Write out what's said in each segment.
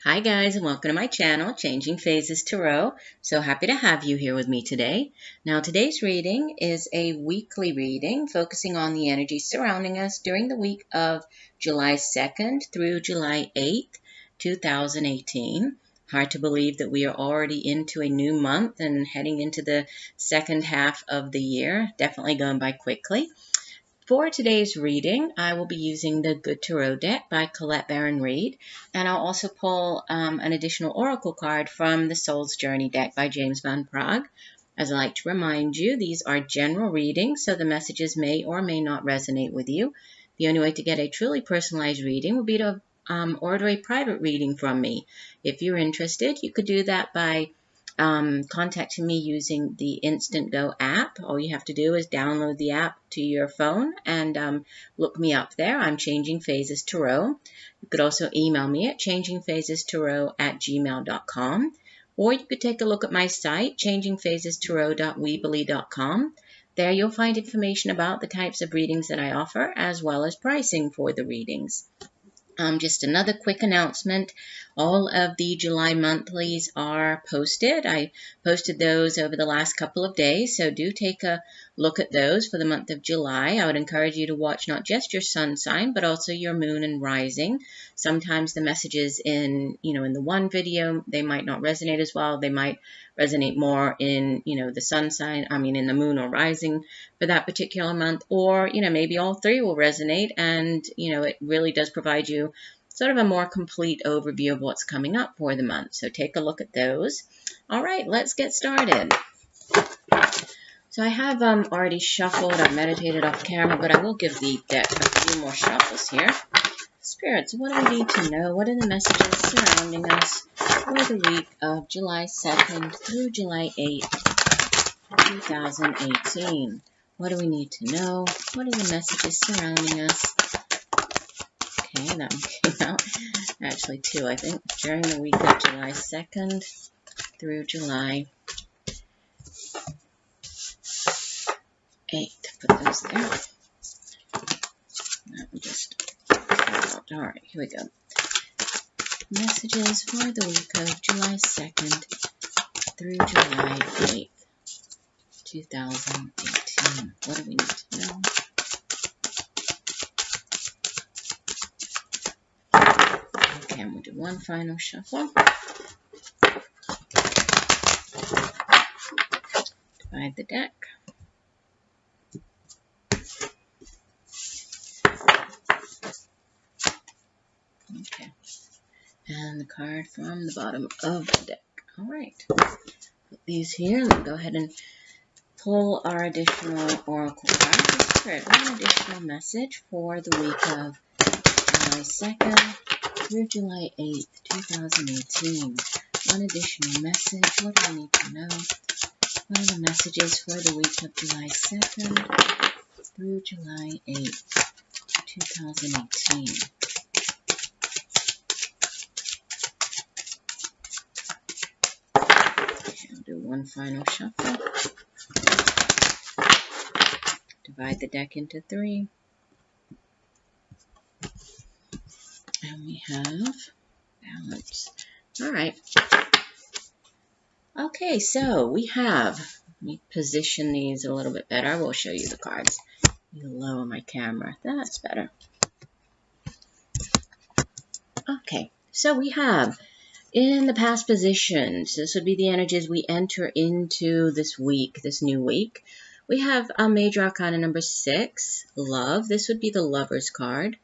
Hi guys, and welcome to my channel, Changing Phases Tarot. So happy to have you here with me today. Now today's reading is a weekly reading focusing on the energy surrounding us during the week of July 2nd through July 8th, 2018. Hard to believe that we are already into a new month and heading into the second half of the year. Definitely going by quickly. For today's reading, I will be using the Good Tarot deck by Colette Baron-Reid, and I'll also pull an additional oracle card from the Soul's Journey deck by James Van Praagh. As I like to remind you, these are general readings, so the messages may or may not resonate with you. The only way to get a truly personalized reading would be to order a private reading from me. If you're interested, you could do that by contacting me using the Instantgo app. All you have to do is download the app to your phone and look me up there. I'm Changing Phases Tarot. You could also email me at changingphasestarot@gmail.com, or you could take a look at my site, changingphasestarot.weebly.com. There you'll find information about the types of readings that I offer, as well as pricing for the readings. Just another quick announcement. All of the July monthlies are posted. I posted those over the last couple of days, so do take a look at those for the month of July. I would encourage you to watch not just your sun sign, but also your moon and rising. Sometimes the messages in the one video, they might not resonate as well. They might resonate more in, the sun sign, in the moon or rising for that particular month, or, maybe all three will resonate, and, it really does provide you sort of a more complete overview of what's coming up for the month. So take a look at those. All right, let's get started. So I have already shuffled, I've meditated off camera, but I will give the deck a few more shuffles here. Spirits, what do we need to know? What are the messages surrounding us for the week of July 2nd through July 8th, 2018? What do we need to know? What are the messages surrounding us? Okay, that one came out. Actually, two, I think, during the week of July 2nd through July 8th. Put those there. That one just came out. All right, here we go. Messages for the week of July 2nd through July 8th, 2018. What do we need to know? Okay, I'm going to do one final shuffle. Divide the deck. Okay. And the card from the bottom of the deck. All right. Put these here. Let's go ahead and pull our additional oracle cards. Spirit, one additional message for the week of July 2nd through July 8th, 2018. One additional message. What do we need to know? What are the messages for the week of July 2nd through July 8th, 2018? Okay, I'll do one final shuffle. Divide the deck into three. And we have balance. All right. Okay, so we have, let me position these a little bit better. I will show you the cards. You lower my camera. That's better. Okay, so we have in the past positions, this would be the energies we enter into this week, this new week. We have a major arcana number 6, love. This would be the Lover's card.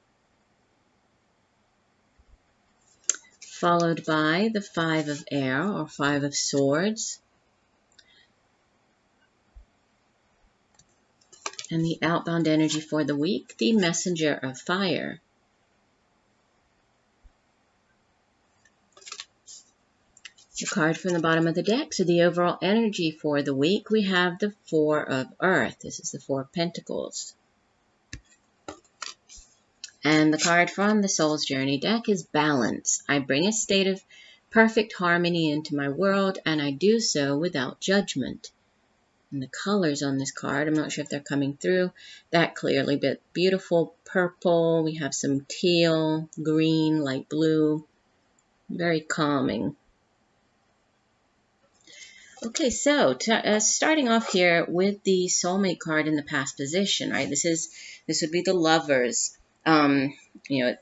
Followed by the 5 of air or 5 of swords. And the outbound energy for the week, the messenger of fire. The card from the bottom of the deck, so the overall energy for the week, we have the 4 of earth. This is the 4 of pentacles. And the card from the Soul's Journey deck is balance. I bring a state of perfect harmony into my world, and I do so without judgment. And the colors on this card, I'm not sure if they're coming through that clearly, but beautiful purple. We have some teal, green, light blue, Very calming. Okay, so starting off here with the soulmate card in the past position, right? This would be the Lovers. In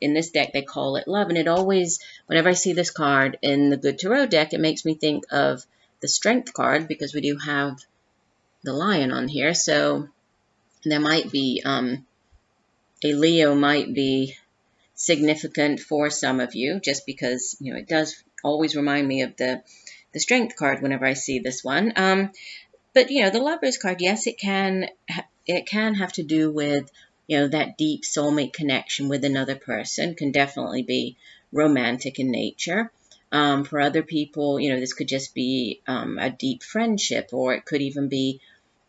this deck they call it Love, and it always, whenever I see this card in the Good Tarot deck, it makes me think of the Strength card because we do have the Lion on here. So there might be a Leo might be significant for some of you, just because it does always remind me of the Strength card whenever I see this one. But the Lovers card, yes, it can have to do with that deep soulmate connection with another person. Can definitely be romantic in nature. For other people, this could just be a deep friendship, or it could even be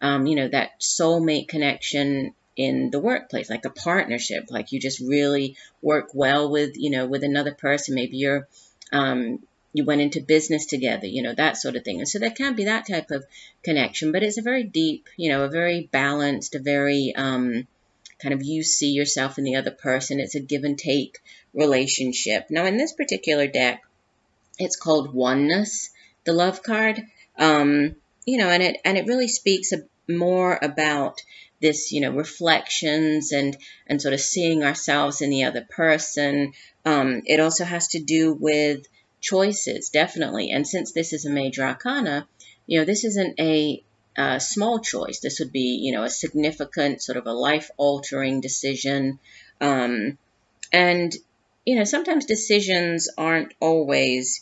that soulmate connection in the workplace, like a partnership, like you just really work well with with another person. Maybe you went into business together, that sort of thing. And so there can be that type of connection, but it's a very deep, a very balanced, a very kind of, you see yourself in the other person. It's a give and take relationship. Now, in this particular deck, it's called Oneness, the Love card. And it really speaks more about this, reflections and sort of seeing ourselves in the other person. It also has to do with choices, definitely. And since this is a major arcana, this isn't a small choice. This would be, a significant sort of a life-altering decision. And, sometimes decisions aren't always,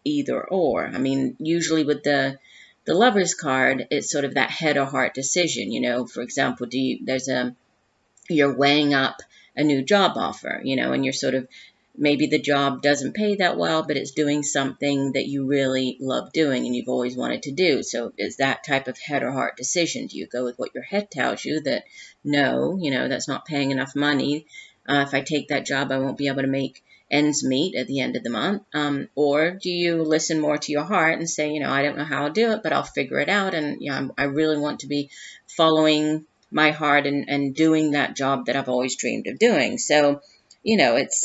either or. I mean, usually with the Lover's card, it's sort of that head or heart decision. For example, you're weighing up a new job offer, and you're sort of, maybe the job doesn't pay that well, but it's doing something that you really love doing and you've always wanted to do. So is that type of head or heart decision? Do you go with what your head tells you, that no, that's not paying enough money. If I take that job, I won't be able to make ends meet at the end of the month. Or do you listen more to your heart and say, I don't know how I'll do it, but I'll figure it out. And I really want to be following my heart and doing that job that I've always dreamed of doing. So, it's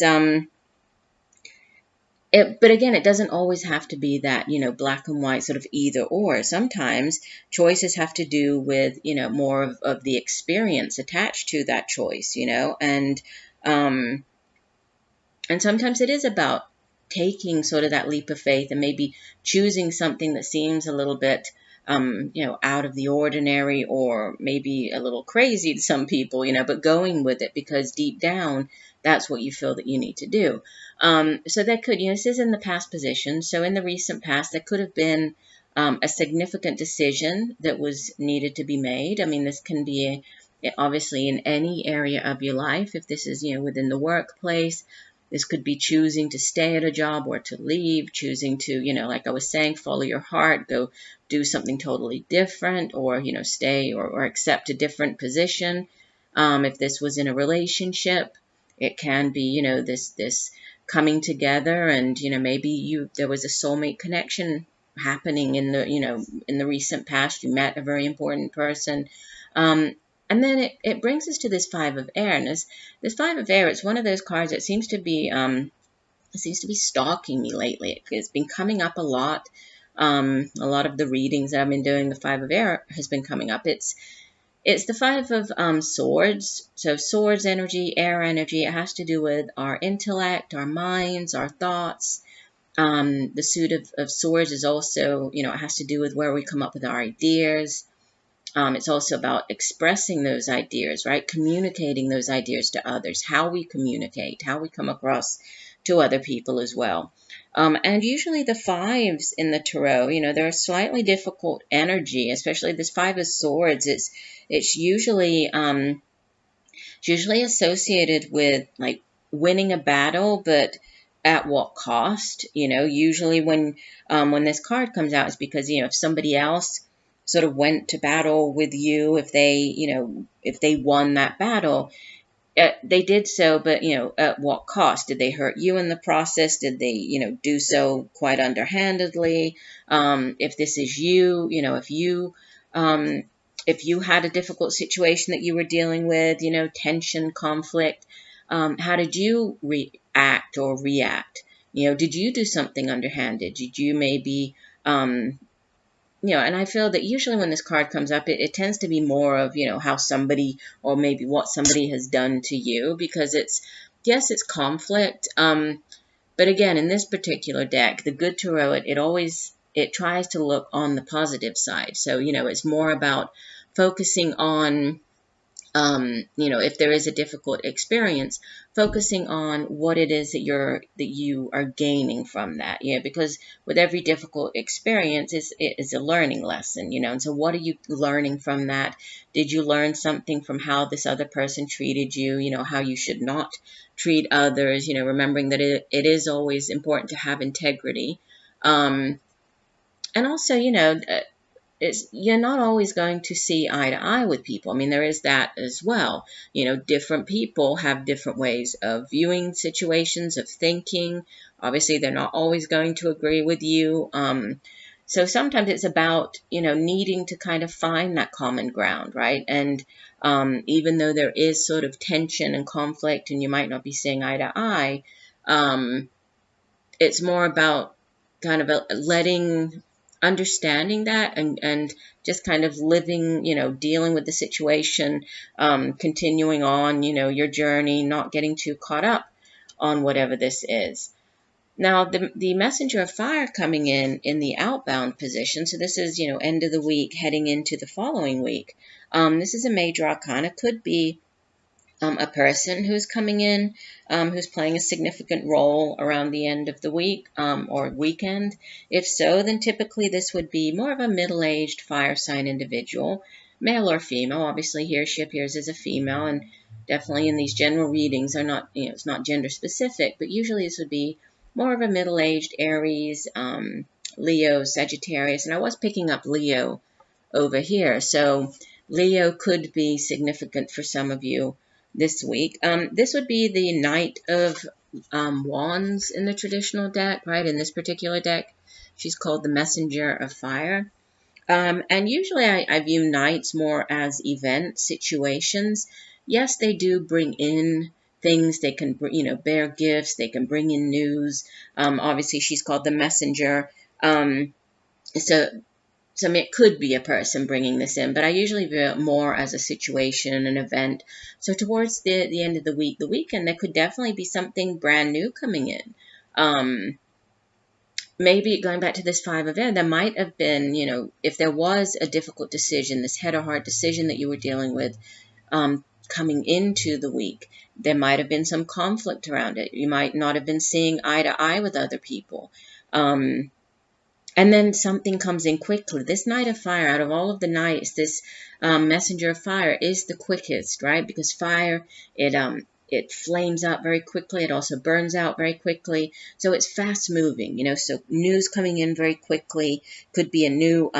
but again, it doesn't always have to be that, black and white sort of either or. Sometimes choices have to do with, more of the experience attached to that choice, and sometimes it is about taking sort of that leap of faith and maybe choosing something that seems a little bit, out of the ordinary, or maybe a little crazy to some people, but going with it because deep down, that's what you feel that you need to do. So that could, this is in the past position. So in the recent past, there could have been a significant decision that was needed to be made. I mean, this can be obviously in any area of your life. If this is, within the workplace, this could be choosing to stay at a job or to leave, choosing to, like I was saying, follow your heart, go do something totally different, or, stay or accept a different position. If this was in a relationship, it can be, this coming together, and, maybe there was a soulmate connection happening in the recent past. You met a very important person. And then it brings us to this Five of Air. And this Five of Air, it's one of those cards that seems to be stalking me lately. It's been coming up a lot. A lot of the readings that I've been doing, the Five of Air has been coming up. It's the Five of Swords. So swords energy, air energy. It has to do with our intellect, our minds, our thoughts. The suit of swords is also, it has to do with where we come up with our ideas. It's also about expressing those ideas, right? Communicating those ideas to others, how we communicate, how we come across to other people as well. And usually the fives in the tarot, they're a slightly difficult energy, especially this Five of Swords. It's usually associated with like winning a battle, but at what cost? Usually when this card comes out, it's because if somebody else sort of went to battle with you, if they won that battle, they did so, but at what cost? Did they hurt you in the process? Did they do so quite underhandedly? If this is you, if you had a difficult situation that you were dealing with, tension, conflict, how did you react or react Did you do something underhanded? Did you maybe, and I feel that usually when this card comes up, it tends to be more of, how somebody, or maybe what somebody has done to you, because yes, it's conflict. But again, in this particular deck, the Good Tarot, it tries to look on the positive side. So, it's more about focusing on, if there is a difficult experience, focusing on what it is that you are gaining from that. Because with every difficult experience is a learning lesson, and so what are you learning from that? Did you learn something from how this other person treated you, how you should not treat others, remembering that it is always important to have integrity. And also, you're not always going to see eye to eye with people. I mean, there is that as well. Different people have different ways of viewing situations, of thinking. Obviously, they're not always going to agree with you. So sometimes it's about, needing to kind of find that common ground, right? And even though there is sort of tension and conflict and you might not be seeing eye to eye, it's more about kind of understanding that and just kind of living, dealing with the situation, continuing on, your journey, not getting too caught up on whatever this is. Now, the messenger of fire coming in the outbound position, so this is, end of the week heading into the following week. This is a major arcana, could be a person who's coming in, who's playing a significant role around the end of the week or weekend. If so, then typically this would be more of a middle-aged fire sign individual, male or female. Obviously here she appears as a female, and definitely in these general readings are not, it's not gender specific, but usually this would be more of a middle-aged Aries, Leo, Sagittarius, and I was picking up Leo over here. So Leo could be significant for some of you this week. This would be the Knight of Wands in the traditional deck, right? In this particular deck, she's called the Messenger of Fire. And usually I view knights more as event situations. Yes, they do bring in things. They can, bear gifts. They can bring in news. Obviously, she's called the messenger. So I mean, it could be a person bringing this in, but I usually view it more as a situation, an event. So towards the end of the week, the weekend, there could definitely be something brand new coming in. Maybe going back to this Five of Air, there might have been, if there was a difficult decision, this head or heart decision that you were dealing with coming into the week, there might have been some conflict around it. You might not have been seeing eye to eye with other people. And then something comes in quickly. This Knight of Fire, out of all of the knights, this Messenger of Fire is the quickest, right? Because fire, it flames up very quickly. It also burns out very quickly. So it's fast moving, so news coming in very quickly. Could be a new,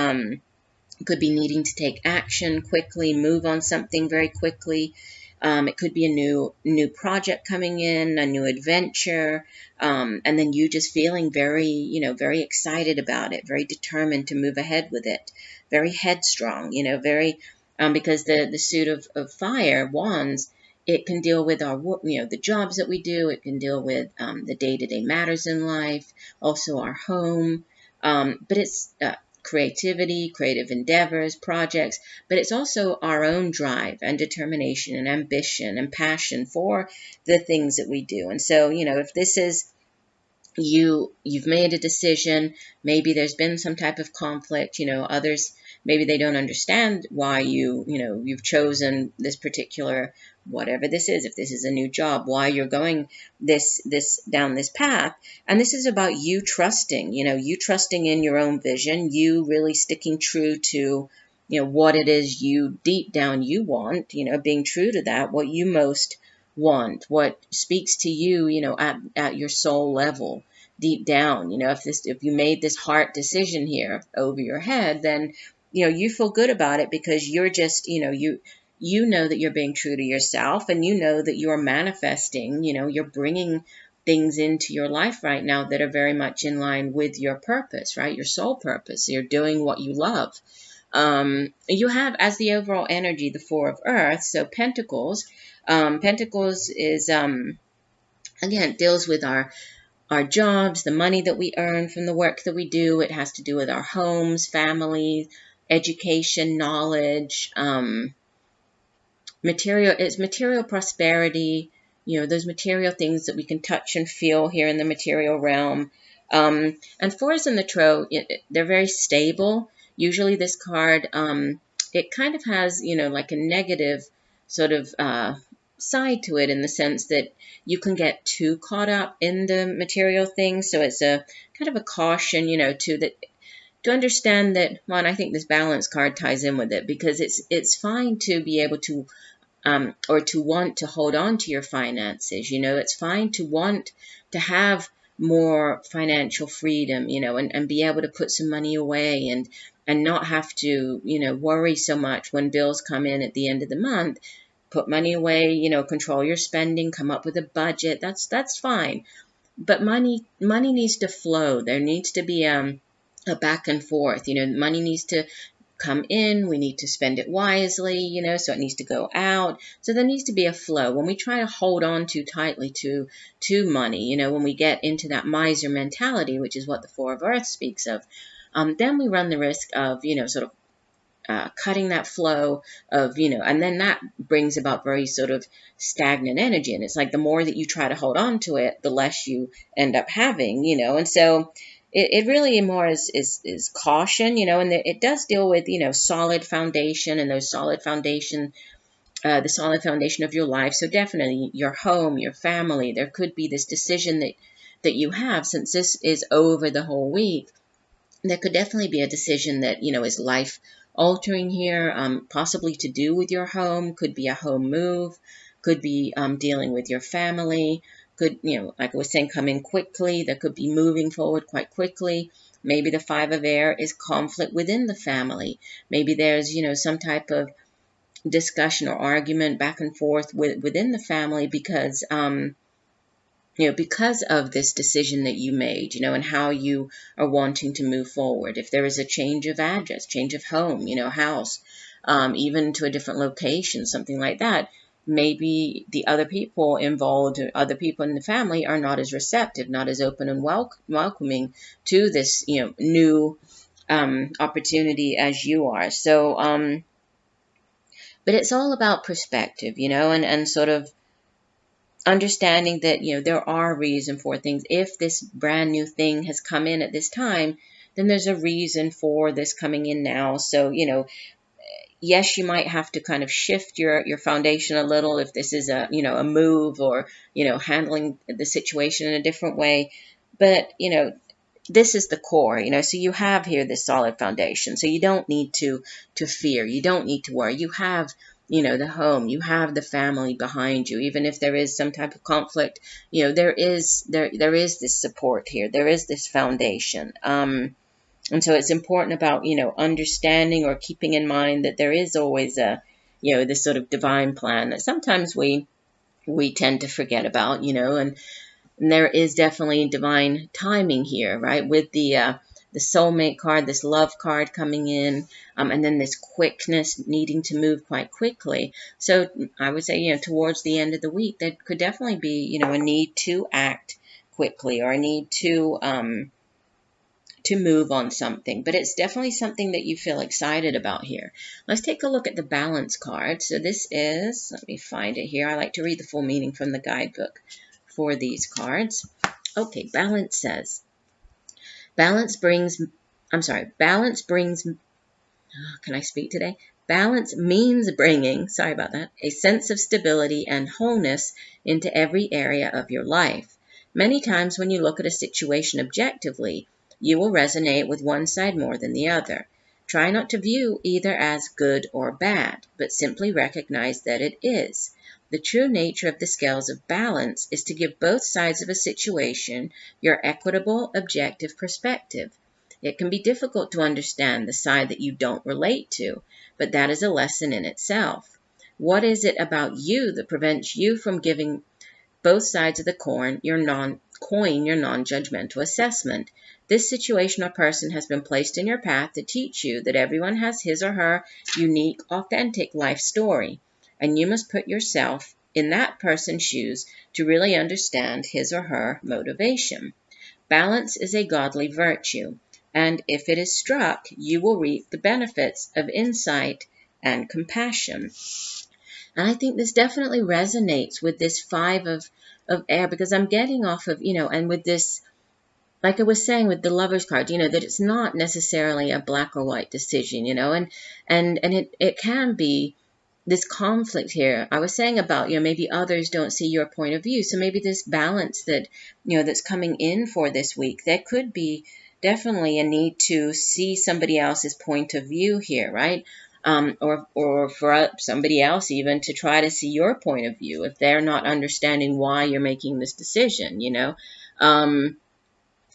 could be needing to take action quickly, move on something very quickly. It could be a new project coming in, a new adventure, and then you just feeling very, very excited about it, very determined to move ahead with it, very headstrong, very, because the suit of fire, wands, it can deal with our, the jobs that we do. It can deal with the day-to-day matters in life, also our home, but it's creativity, creative endeavors, projects, but it's also our own drive and determination and ambition and passion for the things that we do. And so, if this is you've made a decision, maybe there's been some type of conflict, others, maybe they don't understand why you've chosen this particular, whatever this is, if this is a new job, why you're going this down this path. And this is about you trusting, you trusting in your own vision, you really sticking true to, what it is you deep down you want, being true to that, what you most want, what speaks to you, at your soul level, deep down. If you made this heart decision here over your head, then you feel good about it because you're just, you know that you're being true to yourself, and you know that you're manifesting, you're bringing things into your life right now that are very much in line with your purpose, right? Your soul purpose. You're doing what you love. You have, as the overall energy, the Four of Earth, so Pentacles. Pentacles is, again, deals with our our jobs, the money that we earn from the work that we do. It has to do with our homes, families, education, knowledge, material prosperity, those material things that we can touch and feel here in the material realm. And fours in the Tarot, they're very stable. Usually this card, it kind of has, like a negative sort of side to it, in the sense that you can get too caught up in the material things. So it's a kind of a caution, to understand that, well, and I think this balance card ties in with it, because it's fine to be able to or to want to hold on to your finances. It's fine to want to have more financial freedom, and be able to put some money away and not have to, worry so much when bills come in at the end of the month. Put money away, control your spending, come up with a budget. That's fine. But money needs to flow. There needs to be a back and forth. Money needs to come in, we need to spend it wisely, so it needs to go out. So there needs to be a flow. When we try to hold on too tightly to money, when we get into that miser mentality, which is what the Four of Earth speaks of, then we run the risk of, sort of cutting that flow of, and then that brings about very sort of stagnant energy. And it's like the more that you try to hold on to it, the less you end up having, and so it really more is caution, and it does deal with, solid foundation, and those solid foundation, the solid foundation of your life. So definitely your home, your family. There could be this decision that you have, since this is over the whole week. There could definitely be a decision that, is life altering here, possibly to do with your home. Could be a home move, could be dealing with your family. Could, like I was saying, come in quickly. There could be moving forward quite quickly. Maybe the Five of Air is conflict within the family. Maybe there's, some type of discussion or argument back and forth within the family because, because of this decision that you made, and how you are wanting to move forward. If there is a change of address, change of home, house, even to a different location, something like that. Maybe the other people involved, or other people in the family, are not as receptive, not as open and welcoming to this, new opportunity as you are. So, but it's all about perspective, and sort of understanding that, there are reasons for things. If this brand new thing has come in at this time, then there's a reason for this coming in now. So, yes, you might have to kind of shift your foundation a little if this is a move, or, handling the situation in a different way. But, this is the core, so you have here this solid foundation. So you don't need to fear. You don't need to worry. You have, the home, you have the family behind you. Even if there is some type of conflict, there is this support here. There is this foundation. And so it's important about, understanding or keeping in mind that there is always this sort of divine plan that sometimes we tend to forget about, and there is definitely divine timing here, right? With the soulmate card, this love card coming in, and then this quickness, needing to move quite quickly. So I would say, towards the end of the week, there could definitely be, a need to act quickly, or a need to move on something, but it's definitely something that you feel excited about here. Let's take a look at the balance card. So this is, let me find it here. I like to read the full meaning from the guidebook for these cards. Okay, balance says, balance brings, can I speak today? Balance means bringing, sorry about that, a sense of stability and wholeness into every area of your life. Many times when you look at a situation objectively, you will resonate with one side more than the other. Try not to view either as good or bad, but simply recognize that it is. The true nature of the scales of balance is to give both sides of a situation your equitable, objective perspective. It can be difficult to understand the side that you don't relate to, but that is a lesson in itself. What is it about you that prevents you from giving both sides of the coin your non-judgmental assessment? This situation or person has been placed in your path to teach you that everyone has his or her unique, authentic life story, and you must put yourself in that person's shoes to really understand his or her motivation. balance is a godly virtue, and if it is struck, you will reap the benefits of insight and compassion. And I think this definitely resonates with this five of air, because I'm getting off of, and with this, like I was saying with the Lover's card, that it's not necessarily a black or white decision, and it can be this conflict here. I was saying about, maybe others don't see your point of view. So maybe this balance that, that's coming in for this week, there could be definitely a need to see somebody else's point of view here, right? Or for somebody else even to try to see your point of view if they're not understanding why you're making this decision,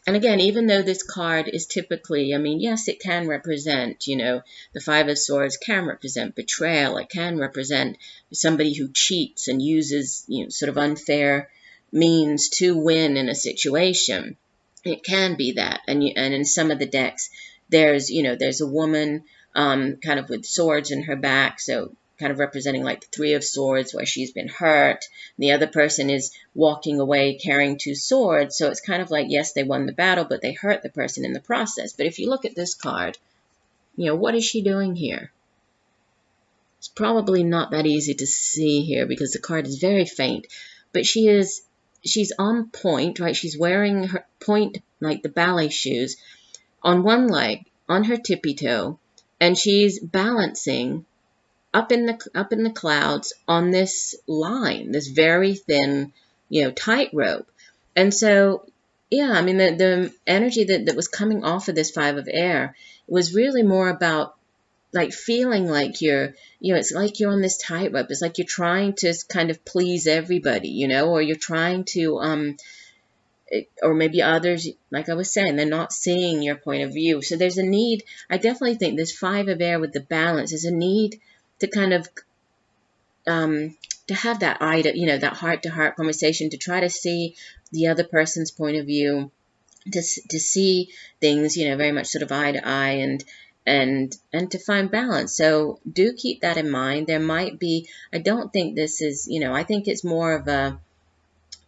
And again, even though this card is typically, yes, it can represent, the Five of Swords can represent betrayal. It can represent somebody who cheats and uses, sort of unfair means to win in a situation. It can be that. And in some of the decks, there's a woman kind of with swords in her back, so kind of representing like the Three of Swords where she's been hurt. The other person is walking away carrying two swords, so it's kind of like, yes, they won the battle, but they hurt the person in the process. But if you look at this card, what is she doing here? It's probably not that easy to see here because the card is very faint, but she's on point, right? She's wearing her point, like the ballet shoes, on one leg, on her tippy toe, and she's balancing up in the clouds on this line, this very thin, tightrope. And so, yeah, the energy that was coming off of this Five of Air was really more about like feeling like it's like you're on this tightrope. It's like you're trying to kind of please everybody, or you're trying to, or maybe others, like I was saying, they're not seeing your point of view. So there's a need. I definitely think this Five of Air with the balance is a need to kind of to have that that heart-to-heart conversation, to try to see the other person's point of view, to see things, very much sort of eye to eye, and to find balance. So do keep that in mind. There might be, I don't think this is, I think it's more of a,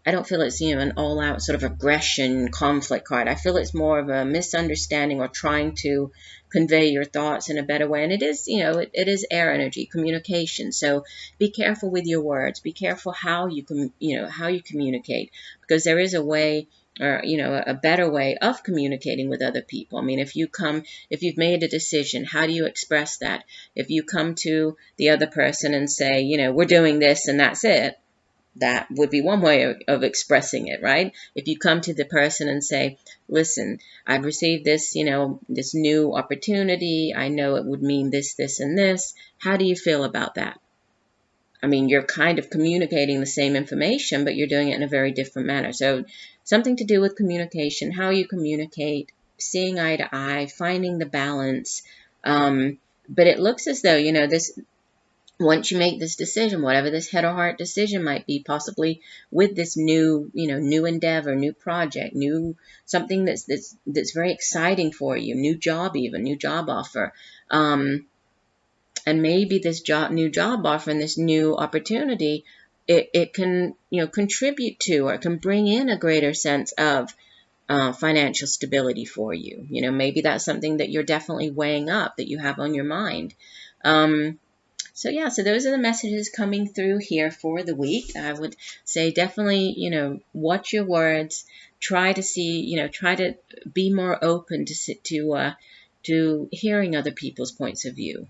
I don't feel it's, an all-out sort of aggression conflict card. I feel it's more of a misunderstanding or trying to convey your thoughts in a better way. And it is, it is air energy, communication. So be careful with your words. Be careful how you how you communicate, because there is a way, or a better way of communicating with other people. If you've made a decision, how do you express that? If you come to the other person and say, we're doing this and that's it, that would be one way of expressing it, right? If you come to the person and say, listen, I've received this, this new opportunity. I know it would mean this, this, and this. How do you feel about that? You're kind of communicating the same information, but you're doing it in a very different manner. So something to do with communication, how you communicate, seeing eye to eye, finding the balance. But it looks as though, this, once you make this decision, whatever this head or heart decision might be, possibly with this new, new endeavor, new project, something that's very exciting for you, new job offer, and maybe this new job offer and this new opportunity, it can, contribute to, or can bring in a greater sense of financial stability for you. Maybe that's something that you're definitely weighing up, that you have on your mind. So yeah, so those are the messages coming through here for the week. I would say definitely, watch your words. Try to see, try to be more open to hearing other people's points of view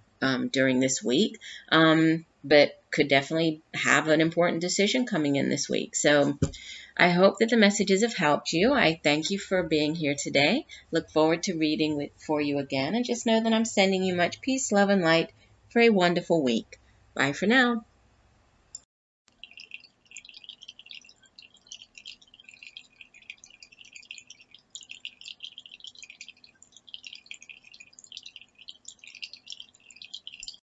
during this week. But could definitely have an important decision coming in this week. So I hope that the messages have helped you. I thank you for being here today. Look forward to reading for you again. And just know that I'm sending you much peace, love, and light for a wonderful week. Bye for now.